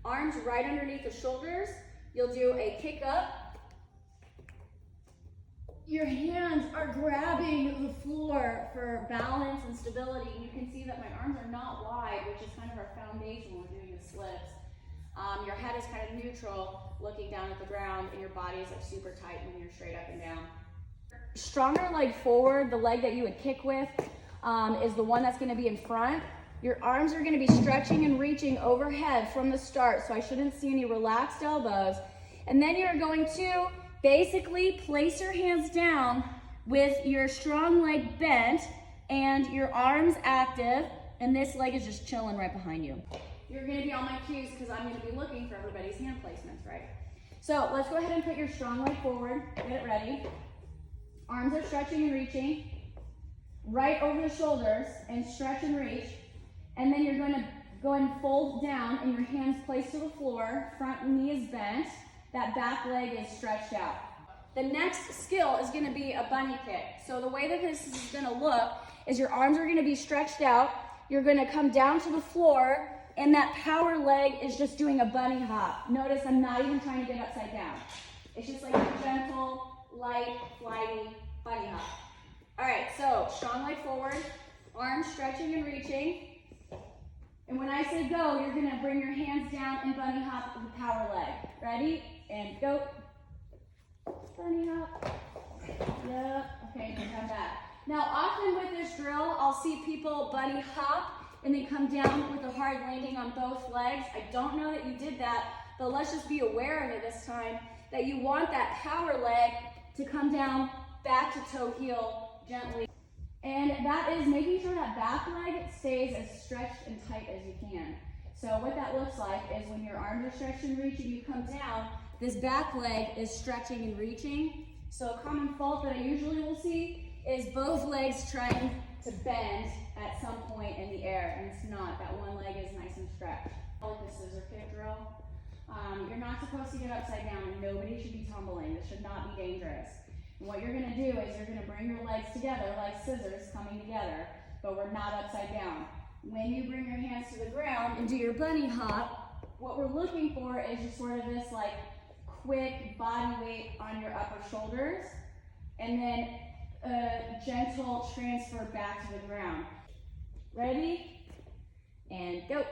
Arms right underneath the shoulders. You'll do a kick up. Your hands are grabbing the floor for balance and stability. You can see that my arms are not wide, which is kind of our foundation when we're doing the slips. Your head is kind of neutral, looking down at the ground, and your body is like super tight when you're straight up and down. Stronger leg forward, the leg that you would kick with, is the one that's going to be in front. Your arms are going to be stretching and reaching overhead from the start, so I shouldn't see any relaxed elbows. And then you're going to basically place your hands down with your strong leg bent and your arms active, and this leg is just chilling right behind you. You're going to be on my cues because I'm going to be looking for everybody's hand placements, right? So let's go ahead and put your strong leg forward. Get it ready. Arms are stretching and reaching. Right over the shoulders and stretch and reach. And then you're going to go and fold down and your hands placed to the floor. Front knee is bent. That back leg is stretched out. The next skill is going to be a bunny kick. So the way that this is going to look is your arms are going to be stretched out. You're going to come down to the floor, and that power leg is just doing a bunny hop. Notice I'm not even trying to get upside down. It's just like a gentle, light, flighty bunny hop. All right, so strong leg forward, arms stretching and reaching. And when I say go, you're going to bring your hands down and bunny hop with the power leg. Ready? And go. Bunny hop. Yeah. Okay, then come back. Now, often with this drill, I'll see people bunny hop and then come down with a hard landing on both legs. I don't know that you did that, but let's just be aware of it this time, that you want that power leg to come down back to toe heel gently. And that is making sure that back leg stays as stretched and tight as you can. So what that looks like is when your arms are stretched and reaching, you come down, this back leg is stretching and reaching. So a common fault that I usually will see is both legs trying to bend at some point in the air, and it's not. That one leg is nice and stretched. Like the scissor kick drill. You're not supposed to get upside down, and nobody should be tumbling. This should not be dangerous. And what you're going to do is you're going to bring your legs together like scissors coming together, but we're not upside down. When you bring your hands to the ground and do your bunny hop, what we're looking for is just sort of this like quick body weight on your upper shoulders, and then a gentle transfer back to the ground. Ready? And go.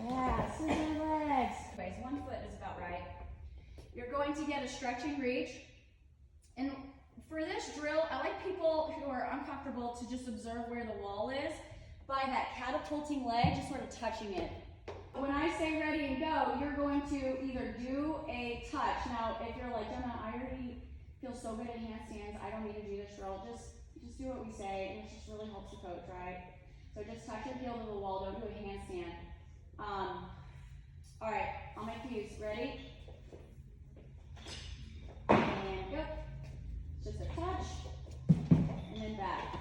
Yeah, scissor legs. Anyways, one foot is about right. You're going to get a stretching reach. And for this drill, I like people who are uncomfortable to just observe where the wall is by that catapulting leg, just sort of touching it. When I say ready and go, you're going to either do a touch. Now, if you're like, Jenna, I already feel so good at handstands, I don't need to do this drill. Just do what we say, and it just really helps the coach, right? So just touch your heel to the wall, don't do a handstand. All right, on my cues, ready? And go. Just a touch, and then back.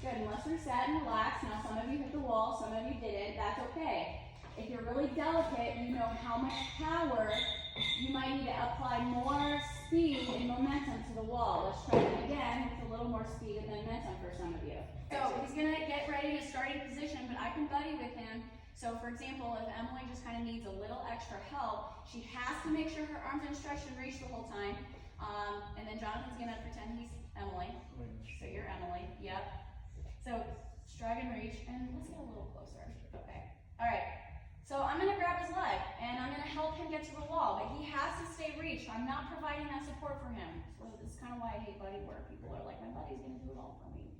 Good, and let's reset and relax. Now some of you hit the wall, some of you didn't, that's okay. If you're really delicate, you know how much power you might need to apply more speed and momentum to the wall. Let's try that again with a little more speed and momentum for some of you. So he's gonna get ready to starting position, but I can buddy with him. So for example, if Emily just kind of needs a little extra help, she has to make sure her arms are stretched and reached the whole time. And then Jonathan's gonna pretend he's Emily. So you're Emily, yep. So stride and reach, and let's get a little closer. Okay, all right. So I'm gonna grab his leg, and I'm gonna help him get to the wall, but he has to stay reached. I'm not providing that support for him. So this is kind of why I hate buddy work. People are like, my buddy's gonna do it all for me.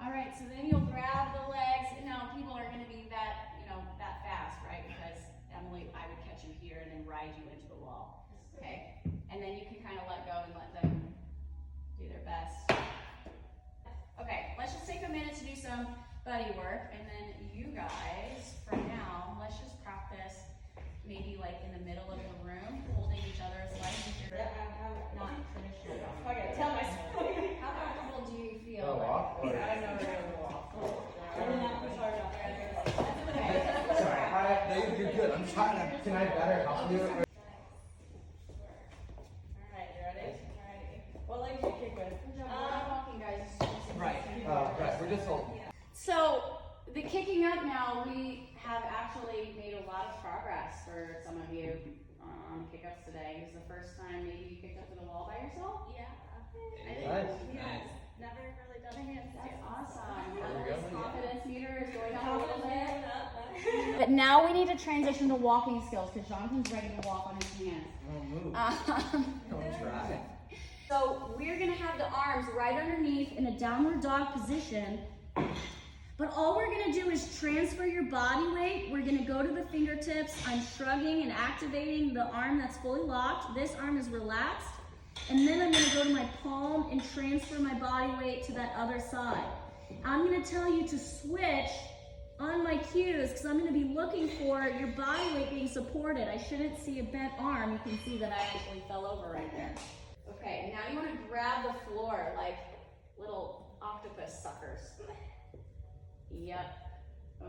All right, so then you'll grab the legs, and now people are gonna be that, that fast, right? Because Emily, I would catch you here and then ride you into the wall. Okay, and then you can kind of let go and let them do their best. Okay, let's just take a minute to do some buddy work, and then you guys, for now, let's just practice maybe like in the middle of the room, holding each other's legs if you're not traditional. Okay, tell myself. How comfortable do you feel? I'm not ready to walk. I did not push hard enough. Sorry, you're good. I'm trying to. Can I better help you? Alright, you ready? Alright. What leg do you kick with? We're not walking, guys. Right. We're just holding. So the kicking up now, we have actually made a lot of progress for some of you on kick-ups today. It was the first time maybe you kicked up to the wall by yourself? Yeah. Nice. Yeah. Never really done a handstand. That's awesome. There we Emily's go. confidence meter is going up a little bit. But now we need to transition to walking skills because Jonathan's ready to walk on his hands. Don't move. Don't try. So we're gonna have the arms right underneath in a downward dog position. But all we're gonna do is transfer your body weight. We're gonna go to the fingertips. I'm shrugging and activating the arm that's fully locked. This arm is relaxed. And then I'm gonna go to my palm and transfer my body weight to that other side. I'm gonna tell you to switch on my cues because I'm gonna be looking for your body weight being supported. I shouldn't see a bent arm. You can see that I actually fell over right there. Okay, now you wanna grab the floor like little octopus suckers. Yep.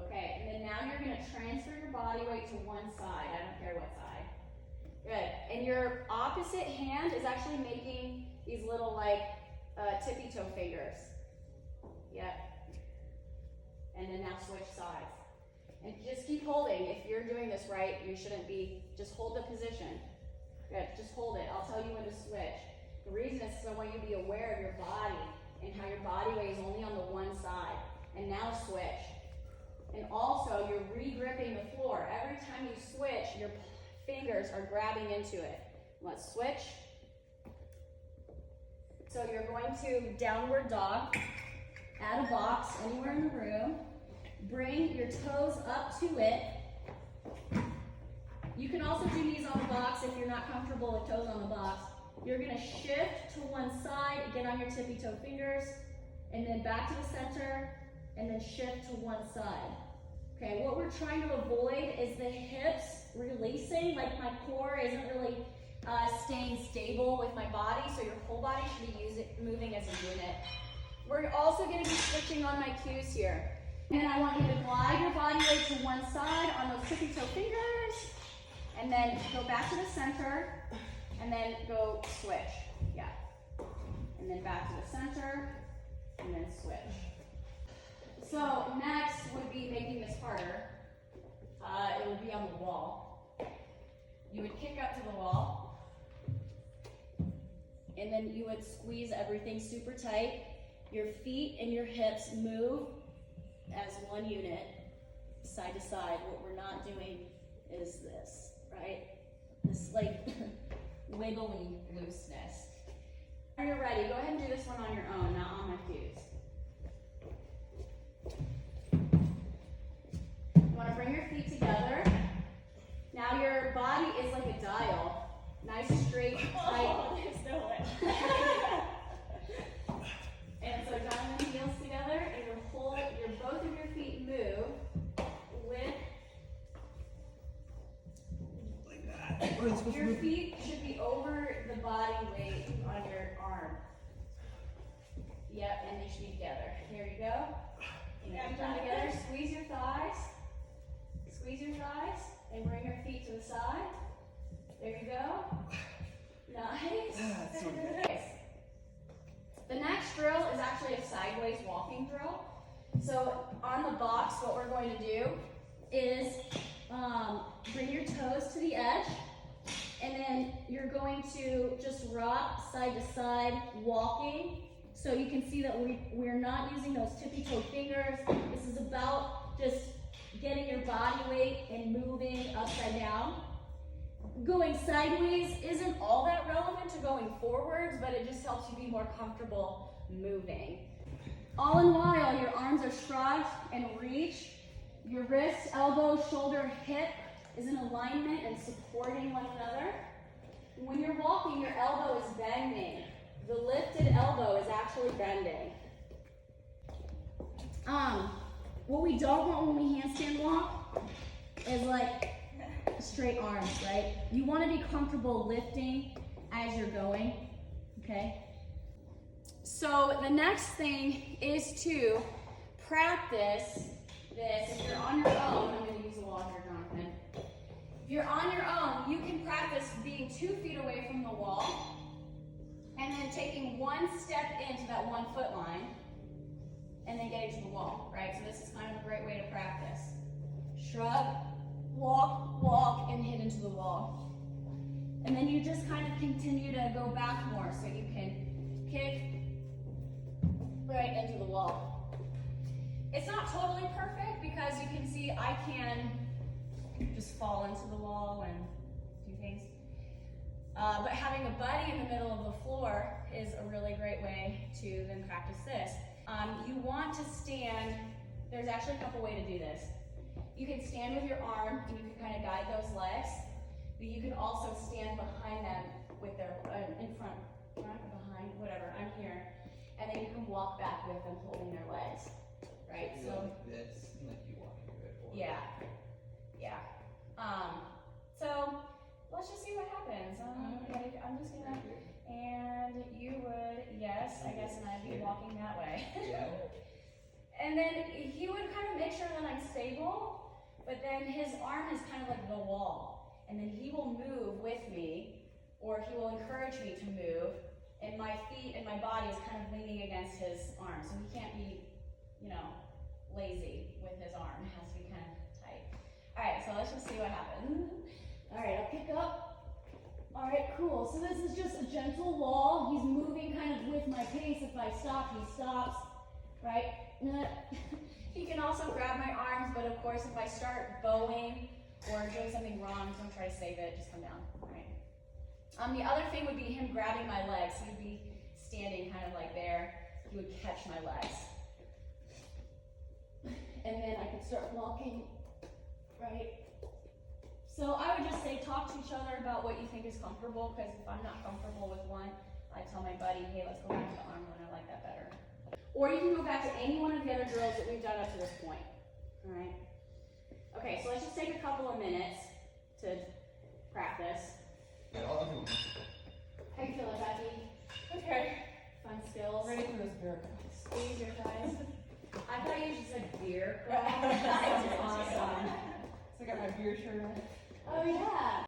Okay, and then now you're gonna transfer your body weight to one side. I don't care what side. Good. And your opposite hand is actually making these little like tippy toe fingers. Yep. And then now switch sides. And just keep holding. If you're doing this right, you shouldn't be, just hold the position. Good, just hold it. I'll tell you when to switch. The reason is so I want you to be aware of your body and how your body weight is only on the one side. And now switch. And also you're re-gripping the floor. Every time you switch, your fingers are grabbing into it. Let's switch. So you're going to downward dog. Add a box anywhere in the room. Bring your toes up to it. You can also do knees on the box if you're not comfortable with toes on the box. You're gonna shift to one side, get on your tippy toe fingers, and then back to the center, and then shift to one side. Okay, what we're trying to avoid is the hips releasing, like my core isn't really staying stable with my body, so your whole body should be moving as a unit. We're also going to be switching on my cues here. And I want you to glide your body weight to one side on those tippy toe fingers, and then go back to the center, and then go switch. Yeah. And then back to the center, and then switch. So next would be making this harder. It would be on the wall. You would kick up to the wall, and then you would squeeze everything super tight. Your feet and your hips move as one unit, side to side. What we're not doing is this, right? This like wiggly looseness. When you're ready, go ahead and do this one on your own, not on my cues. You want to bring your feet together. Now your body is like a dial. Nice, straight, tight. Oh, there's no way. And so dial the heels together, and both of your feet move with. Like that. Your feet should be over the body weight on your arm. Yep, and they should be together. Here you go. And keep them together. Squeeze your thighs. Squeeze your thighs, and bring your feet to the side. There you go. Nice. That's so good. Nice. The next drill is actually a sideways walking drill. So on the box, what we're going to do is bring your toes to the edge, and then you're going to just rock side to side, walking. So you can see that we're not using those tippy toe fingers. This is about just getting your body weight and moving upside down. Going sideways isn't all that relevant to going forwards, but it just helps you be more comfortable moving. All in while, your arms are shrugged and reach. Your wrist, elbow, shoulder, hip is in alignment and supporting one another. When you're walking, your elbow is bending. The lifted elbow is actually bending. What we don't want when we handstand walk is like straight arms, right? You want to be comfortable lifting as you're going, okay? So the next thing is to practice this. If you're on your own, I'm going to use a wall here, Jonathan. If you're on your own, you can practice being 2 feet away from the wall and then taking one step into that 1 foot line and then getting to the wall, right? So this is kind of a great way to practice. shrug, walk, walk, and hit into the wall. And then you just kind of continue to go back more, so you can kick right into the wall. It's not totally perfect because you can see I can just fall into the wall and do things. But having a buddy in the middle of the floor is a really great way to then practice this. You want to stand, there's actually a couple ways to do this. You can stand with your arm and you can kind of guide those legs, but you can also stand behind them with their, in front or behind, whatever, I'm here. And then you can walk back with them holding their legs, right? You So like this, like you walk into it. Or yeah, yeah. So let's just see what happens. I'm just gonna, and you would, yes, I guess, and I'd be walking that way. Yeah. And then he would kind of make sure that I'm stable, but then his arm is kind of like the wall. And then he will move with me, or he will encourage me to move, and my feet and my body is kind of leaning against his arm. So he can't be, you know, lazy with his arm. It has to be kind of tight. All right, so let's just see what happens. All right, I'll pick up. All right, cool. So this is just a gentle wall. He's moving kind of with my pace. If I stop, he stops, right? He can also grab my arms, but of course, if I start bowing or doing something wrong, don't try to save it, just come down, all right? The other thing would be him grabbing my legs. He would be standing kind of like there. He would catch my legs. And then I could start walking, right? So I would just say talk to each other about what you think is comfortable, because if I'm not comfortable with one, I tell my buddy, hey, let's go back to the arm one, I like that better. Or you can go back to any one of the other drills that we've done up to this point, all right? Okay, so let's just take a couple of minutes to practice. Yeah, I'll do one. How you feeling, Becky? Okay. Fun skills. Ready for this beer. Squeeze your thighs. I thought you just said beer. That was awesome. So I got my beer shirt on. Oh yeah.